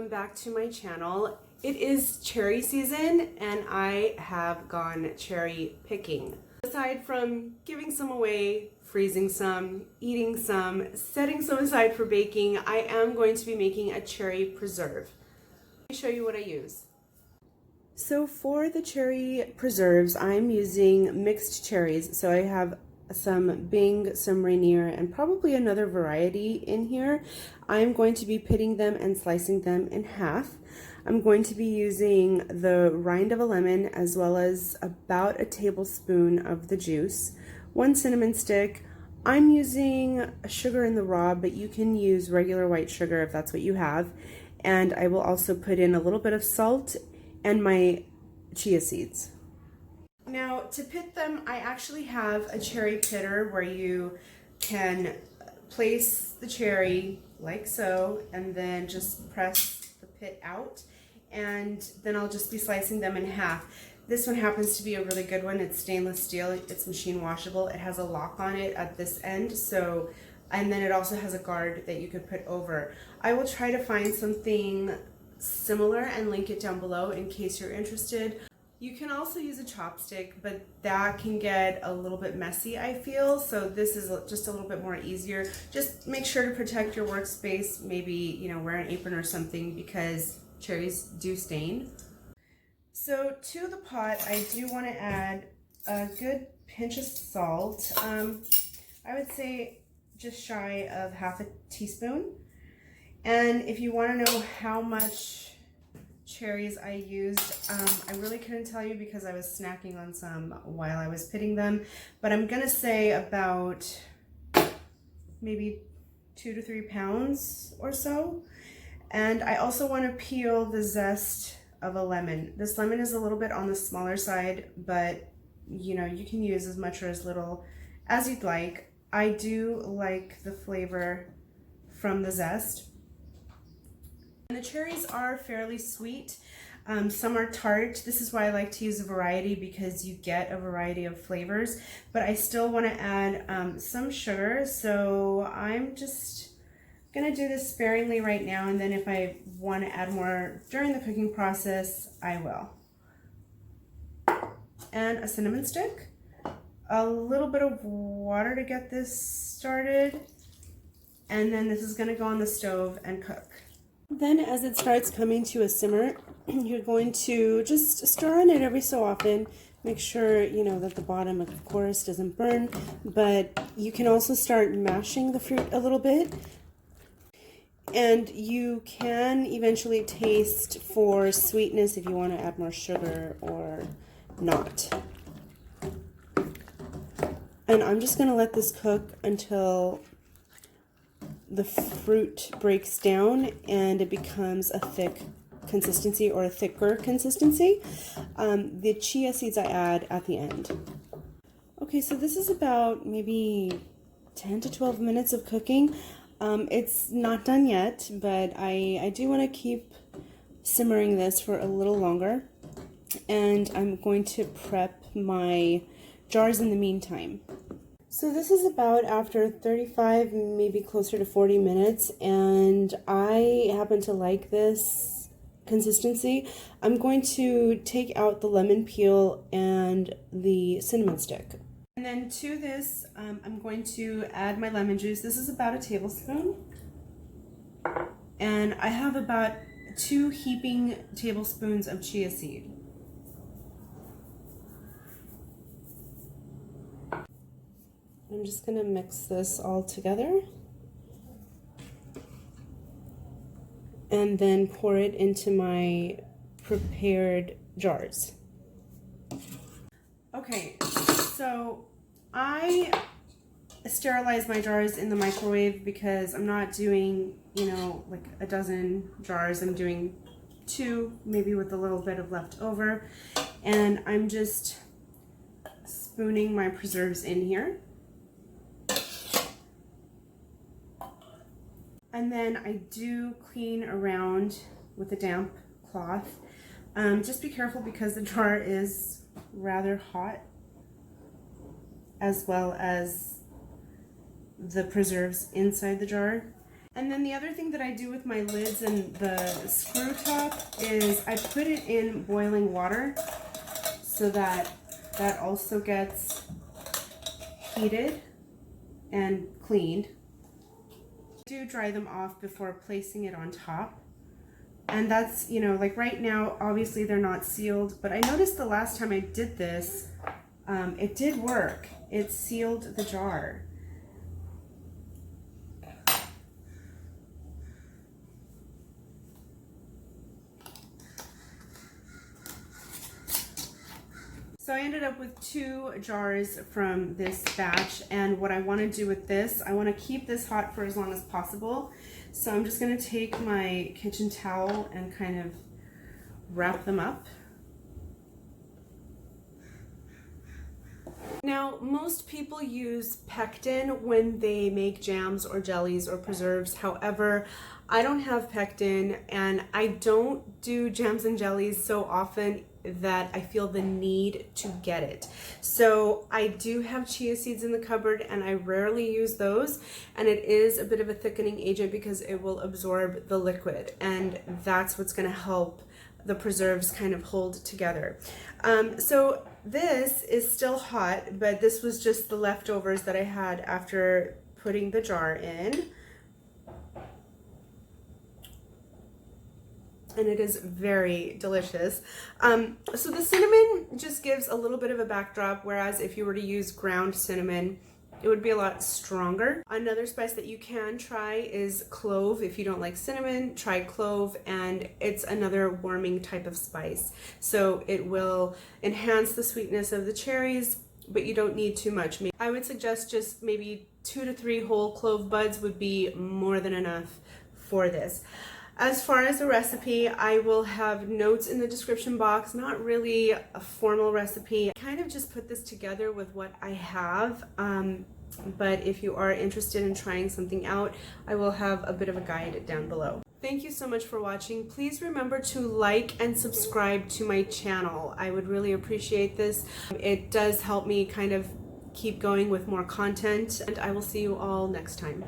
back to my channel. It is cherry season and I have gone cherry picking. Aside from giving some away, freezing some, eating some, setting some aside for baking, I am going to be making a cherry preserve. Let me show you what I use. So for the cherry preserves, I'm using mixed cherries. So I have some Bing, some Rainier, and probably another variety in here. I'm going to be pitting them and slicing them in half. I'm going to be using the rind of a lemon as well as about a tablespoon of the juice, 1 cinnamon stick. I'm using sugar in the raw, but you can use regular white sugar if that's what you have. And I will also put in a little bit of salt and my chia seeds. Now to pit them, I actually have a cherry pitter where you can place the cherry like so and then just press the pit out, and then I'll just be slicing them in half. This one happens to be a really good one. It's stainless steel, it's machine washable. It has a lock on it at this end, so, and then it also has a guard that you could put over. I will try to find something similar and link it down below in case you're interested. You can also use a chopstick, but that can get a little bit messy, I feel. So this is just a little bit more easier. Just make sure to protect your workspace. Maybe, you know, wear an apron or something because cherries do stain. So to the pot, I do want to add a good pinch of salt. I would say just shy of half a teaspoon. And if you want to know how much cherries I used, I really couldn't tell you because I was snacking on some while I was pitting them, but I'm gonna say about maybe 2 to 3 pounds or so. And I also want to peel the zest of a lemon. This lemon is a little bit on the smaller side, but you know, you can use as much or as little as you'd like. I do like the flavor from the zest. And the cherries are fairly sweet. Some are tart. This is why I like to use a variety, because you get a variety of flavors, but I still want to add some sugar. So I'm just gonna do this sparingly right now, and then if I want to add more during the cooking process, I will. And a cinnamon stick, a little bit of water to get this started, and then this is gonna go on the stove and cook. Then as it starts coming to a simmer, you're going to just stir on it every so often. Make sure, you know, that the bottom, of course, doesn't burn, but you can also start mashing the fruit a little bit. And you can eventually taste for sweetness if you want to add more sugar or not. And I'm just going to let this cook until the fruit breaks down and it becomes a thick consistency or a thicker consistency. The chia seeds I add at the end. Okay, so this is about maybe 10 to 12 minutes of cooking. It's not done yet, but I do want to keep simmering this for a little longer. And I'm going to prep my jars in the meantime. So this is about after 35, maybe closer to 40 minutes, and I happen to like this consistency. I'm going to take out the lemon peel and the cinnamon stick. And then to this, I'm going to add my lemon juice. This is about a tablespoon. And I have about 2 heaping tablespoons of chia seed. I'm just going to mix this all together and then pour it into my prepared jars. Okay, so I sterilize my jars in the microwave because I'm not doing, you know, like a dozen jars. I'm doing 2, maybe with a little bit of leftover, and I'm just spooning my preserves in here. And then I do clean around with a damp cloth. Just be careful because the jar is rather hot, as well as the preserves inside the jar. And then the other thing that I do with my lids and the screw top is I put it in boiling water so that that also gets heated and cleaned. I do dry them off before placing it on top. And that's, you know, like right now, obviously they're not sealed, but I noticed the last time I did this, it did work. It sealed the jar. So I ended up with 2 jars from this batch, and what I want to do with this, I want to keep this hot for as long as possible. So I'm just going to take my kitchen towel and kind of wrap them up. Now, most people use pectin when they make jams or jellies or preserves. However, I don't have pectin, and I don't do jams and jellies so often that I feel the need to get it. So I do have chia seeds in the cupboard, and I rarely use those, and it is a bit of a thickening agent because it will absorb the liquid, and that's what's going to help the preserves kind of hold together. So this is still hot, but this was just the leftovers that I had after putting the jar in. And it is very delicious. So the cinnamon just gives a little bit of a backdrop, whereas if you were to use ground cinnamon, it would be a lot stronger. Another spice that you can try is clove. If you don't like cinnamon, try clove, and it's another warming type of spice. So it will enhance the sweetness of the cherries, but you don't need too much. I would suggest just maybe 2 to 3 whole clove buds would be more than enough for this. As far as the recipe, I will have notes in the description box, not really a formal recipe. I kind of just put this together with what I have, but if you are interested in trying something out, I will have a bit of a guide down below. Thank you so much for watching. Please remember to like and subscribe to my channel. I would really appreciate this. It does help me kind of keep going with more content, and I will see you all next time.